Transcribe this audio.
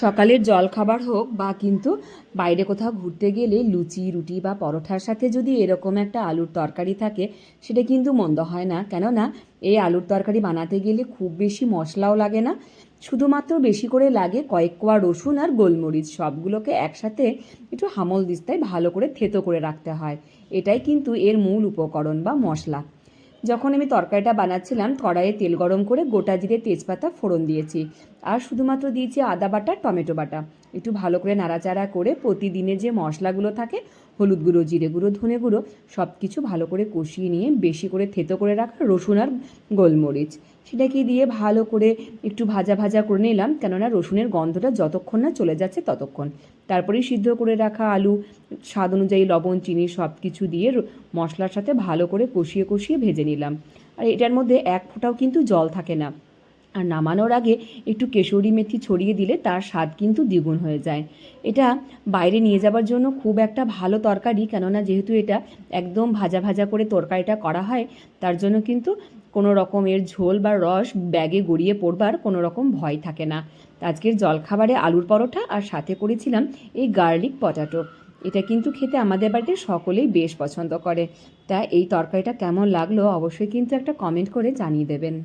সকালের জলখাবার হোক বা কিন্তু বাইরে কোথাও ঘুরতে গেলে লুচি রুটি বা পরোটার সাথে যদি এরকম একটা আলুর তরকারি থাকে, সেটা কিন্তু মন্দ হয় না। কেননা এই আলুর তরকারি বানাতে গেলে খুব বেশি মশলাও লাগে না, শুধুমাত্র বেশি করে লাগে কয়েক কোয়া রসুন আর গোলমরিচ, সবগুলোকে একসাথে একটু হামল দিস্তায় ভালো করে থেতো করে রাখতে হয়। এটাই কিন্তু এর মূল উপকরণ বা মশলা। যখন আমি তরকারিটা বানাচ্ছিলাম, কড়াইয়ে তেল গরম করে গোটা জিরে তেজপাতা ফোড়ন দিয়েছি, আর শুধুমাত্র দিয়েছি আদা বাটা টমেটো বাটা। একটু ভালো করে নাড়াচাড়া করে প্রতিদিনের যে মশলাগুলো থাকে, হলুদ গুঁড়ো জিরে গুঁড়ো ধনে গুঁড়ো সব কিছু ভালো করে কষিয়ে নিয়ে বেশি করে থেতো করে রাখা রসুন আর গোলমরিচ সেটাকে দিয়ে ভালো করে একটু ভাজা ভাজা করে নিলাম, কেননা রসুনের গন্ধটা যতক্ষণ না চলে যাচ্ছে ততক্ষণ। তারপরেই সিদ্ধ করে রাখা আলু, স্বাদ অনুযায়ী লবণ চিনি সব কিছু দিয়ে মশলার সাথে ভালো করে কষিয়ে কষিয়ে ভেজে নিলাম। আর এটার মধ্যে এক ফোঁটাও কিন্তু জল থাকে না। আর নামানোর আগে একটু কেশরি মেথি ছড়িয়ে দিলে তার স্বাদ কিন্তু দ্বিগুণ হয়ে যায়। এটা বাইরে নিয়ে যাবার জন্য খুব একটা ভালো তরকারি, কেননা যেহেতু এটা একদম ভাজা ভাজা করে তরকারিটা করা হয়, তার জন্য কিন্তু কোনো রকমের ঝোল বা রস ব্যাগে গড়িয়ে পড়বার কোনো রকম ভয় থাকে না। আজকের জলখাবারে আলুর পরোটা আর সাথে করেছিলাম এই গার্লিক পটাটো। এটা কিন্তু খেতে আমাদের বাড়িতে সকলেই বেশ পছন্দ করে। তা এই তরকারিটা কেমন লাগলো অবশ্যই কিন্তু একটা কমেন্ট করে জানিয়ে দেবেন।